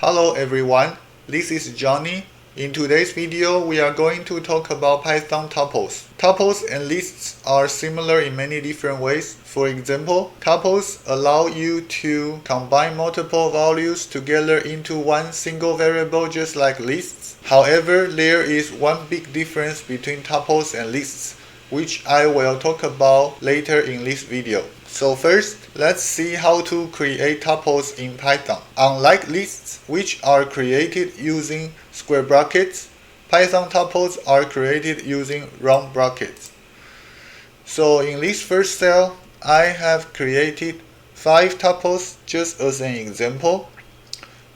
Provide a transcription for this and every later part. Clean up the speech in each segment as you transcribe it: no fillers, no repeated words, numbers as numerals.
Hello everyone, this is Johnny. In today's video, we are going to talk about Python tuples. Tuples and lists are similar in many different ways. For example, tuples allow you to combine multiple values together into one single variable just like lists. However, there is one big difference between tuples and lists, which I will talk about later in this video. So first, let's see how to create tuples in Python. Unlike lists, which are created using square brackets, Python tuples are created using round brackets. So in this first cell, I have created 5 tuples just as an example.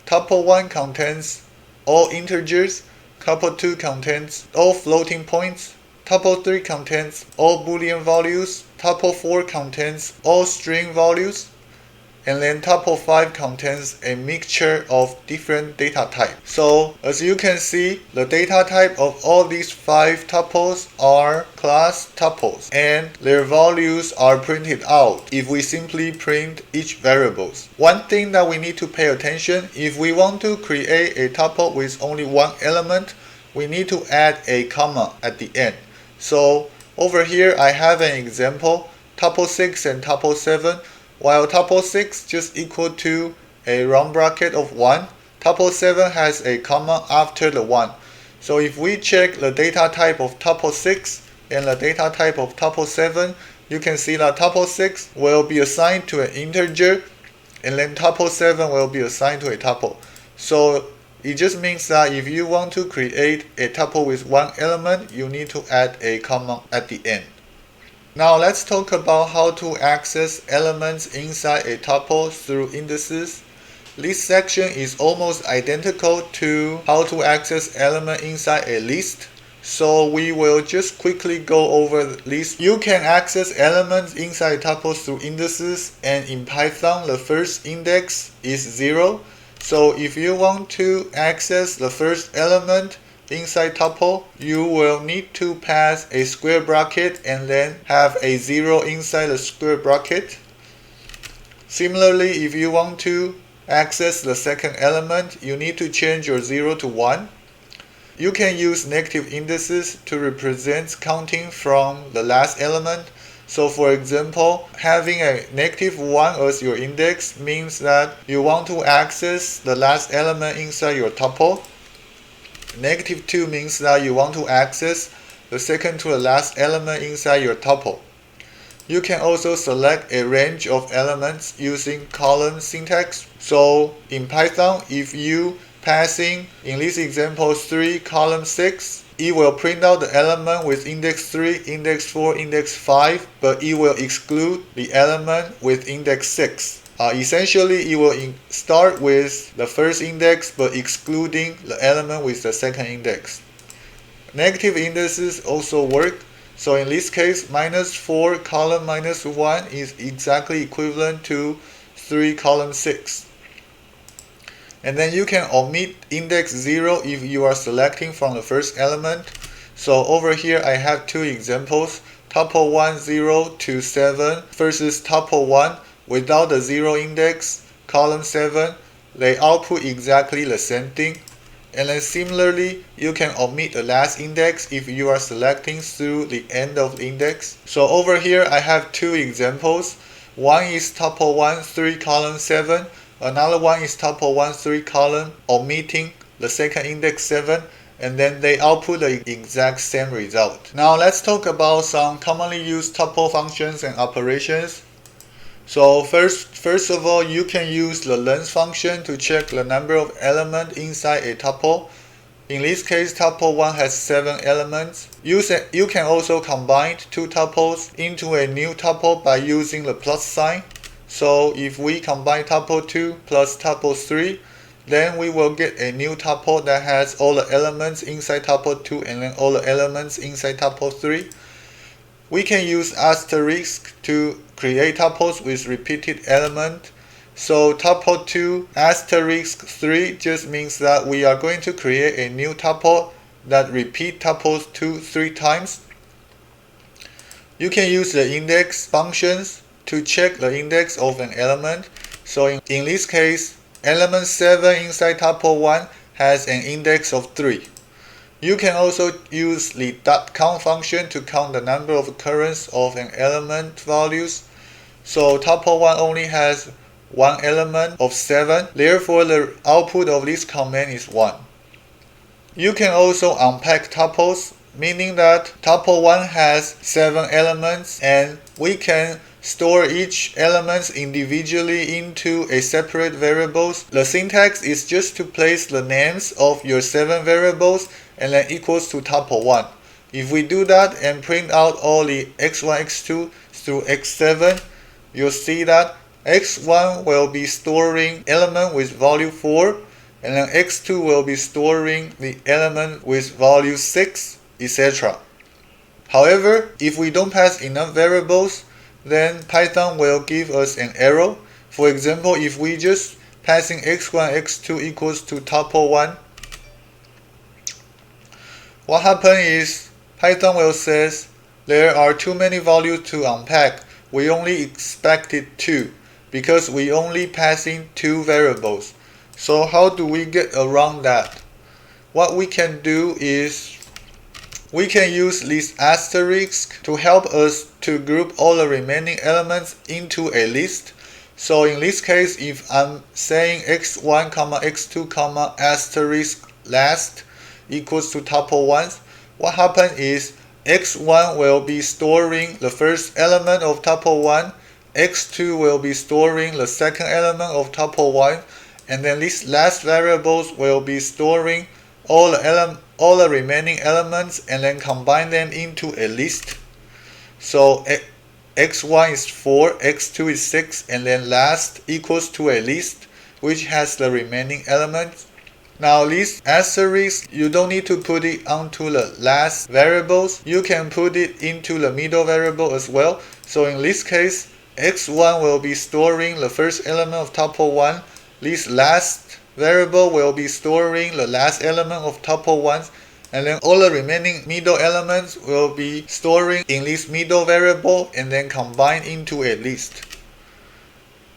Tuple 1 contains all integers, tuple 2 contains all floating points, tuple 3 contains all Boolean values, tuple 4 contains all string values, and then tuple 5 contains a mixture of different data types. So as you can see, the data type of all these 5 tuples are class tuples, and their values are printed out if we simply print each variables. One thing that we need to pay attention, if we want to create a tuple with only one element, we need to add a comma at the end. So over here I have an example, tuple 6 and tuple 7. While tuple 6 just equal to a round bracket of 1, tuple 7 has a comma after the 1. So if we check the data type of tuple 6 and the data type of tuple 7, you can see that tuple 6 will be assigned to an integer, and then tuple 7 will be assigned to a tuple. So it just means that if you want to create a tuple with one element, you need to add a comma at the end. Now let's talk about how to access elements inside a tuple through indices. This section is almost identical to how to access element inside a list. So we will just quickly go over this. You can access elements inside tuples through indices, and in Python the first index is 0. So if you want to access the first element inside tuple, you will need to pass a square bracket and then have a 0 inside the square bracket. Similarly, if you want to access the second element, you need to change your 0 to 1. You can use negative indices to represent counting from the last element. So for example, having a negative 1 as your index means that you want to access the last element inside your tuple. Negative 2 means that you want to access the second to the last element inside your tuple. You can also select a range of elements using column syntax. So in Python, if you passing, in this example, 3 column 6, it will print out the element with index 3, index 4, index 5, but it will exclude the element with index 6. Essentially, it will start with the first index but excluding the element with the second index. Negative indices also work. So in this case, -4 column -1 is exactly equivalent to 3 column 6. And then you can omit index 0 if you are selecting from the first element. So over here I have 2 examples, tuple 1 0 to 7 versus tuple 1 without the 0 index, column 7. They output exactly the same thing. And then similarly, you can omit the last index if you are selecting through the end of the index. So over here I have 2 examples. One is tuple 1 3 column 7. Another one is tuple 1 3 column omitting the second index 7, and then they output the exact same result. Now let's talk about some commonly used tuple functions and operations. So first of all, you can use the length function to check the number of elements inside a tuple. In this case, tuple 1 has 7 elements. You can also combine 2 tuples into a new tuple by using the plus sign. So if we combine tuple 2 plus tuple 3, then we will get a new tuple that has all the elements inside tuple 2 and then all the elements inside tuple 3. We can use asterisk to create tuples with repeated element. So tuple 2 asterisk 3 just means that we are going to create a new tuple that repeat tuples 2 3 times. You can use the index functions to check the index of an element. So in this case, element 7 inside tuple 1 has an index of 3. You can also use the .count function to count the number of occurrences of an element values. So tuple 1 only has one element of 7, therefore the output of this command is 1. You can also unpack tuples, meaning that tuple 1 has 7 elements and we can store each element individually into a separate variables. The syntax is just to place the names of your 7 variables and then equals to tuple 1. If we do that and print out all the x1, x2 through x7, you'll see that x1 will be storing element with value 4, and then x2 will be storing the element with value 6, etc. However, if we don't pass enough variables, then Python will give us an error. For example, if we just passing x1, x2 equals to tuple 1, what happens is Python will say there are too many values to unpack. We only expected 2 because we only passing 2 variables. So how do we get around that? What we can do is we can use this asterisk to help us to group all the remaining elements into a list. So in this case, if I'm saying x1, x2, asterisk last equals to tuple 1, what happens is x1 will be storing the first element of tuple 1, x2 will be storing the second element of tuple 1, and then these last variables will be storing all the remaining elements and then combine them into a list. So x1 is 4, x2 is 6, and then last equals to a list which has the remaining elements. Now this asterisk, you don't need to put it onto the last variables. You can put it into the middle variable as well. So in this case, x1 will be storing the first element of tuple 1. This last variable will be storing the last element of tuple 1. And then all the remaining middle elements will be storing in this middle variable and then combine into a list.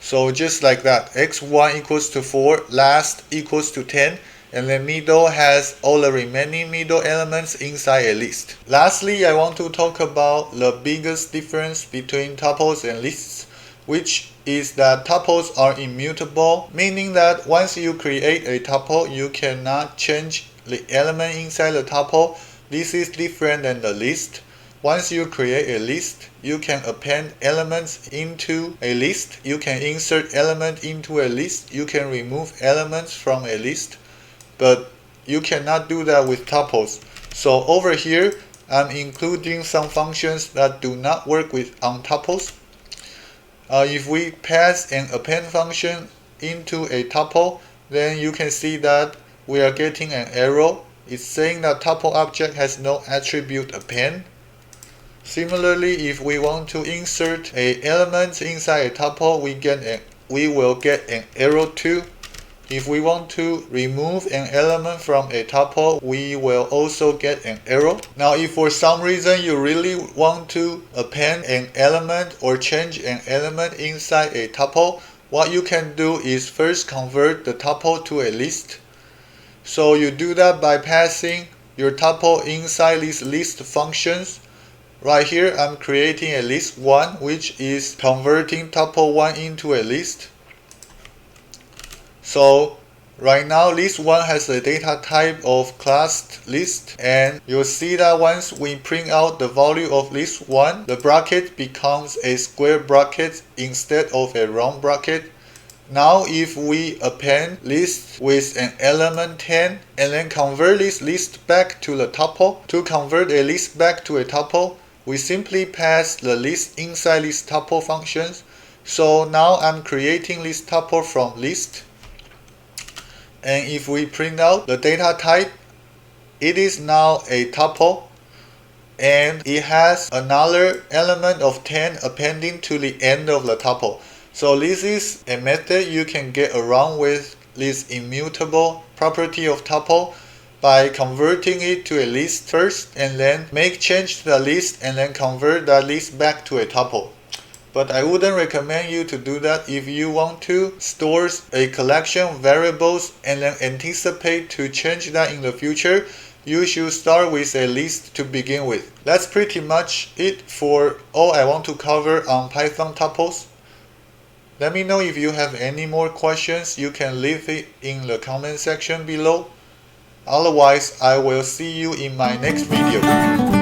So just like that, x1 equals to 4, last equals to 10, and then middle has all the remaining middle elements inside a list. Lastly, I want to talk about the biggest difference between tuples and lists, which is that tuples are immutable, meaning that once you create a tuple, you cannot change the element inside the tuple. This is different than the list. Once you create a list, you can append elements into a list, you can insert elements into a list, you can remove elements from a list, but you cannot do that with tuples. So over here, I'm including some functions that do not work on tuples. If we pass an append function into a tuple, then you can see that we are getting an error. It's saying that tuple object has no attribute append. Similarly, if we want to insert an element inside a tuple, we will get an error too. If we want to remove an element from a tuple, we will also get an error. Now, if for some reason you really want to append an element or change an element inside a tuple, what you can do is first convert the tuple to a list. So you do that by passing your tuple inside these list functions. Right here, I'm creating a list 1, which is converting tuple 1 into a list. So right now, list 1 has a data type of classed list, and you'll see that once we print out the value of list 1, the bracket becomes a square bracket instead of a round bracket. Now if we append list with an element 10 and then convert this list back to the tuple, to convert a list back to a tuple, we simply pass the list inside this tuple functions. So now I'm creating this tuple from list. And if we print out the data type, it is now a tuple and it has another element of 10 appending to the end of the tuple. So this is a method you can get around with this immutable property of tuple by converting it to a list first and then make change to the list and then convert that list back to a tuple. but I wouldn't recommend you to do that. If you want to store a collection of variables and then anticipate to change that in the future, you should start with a list to begin with. That's pretty much it for all I want to cover on Python tuples. Let me know if you have any more questions. You can leave it in the comment section below. Otherwise, I will see you in my next video.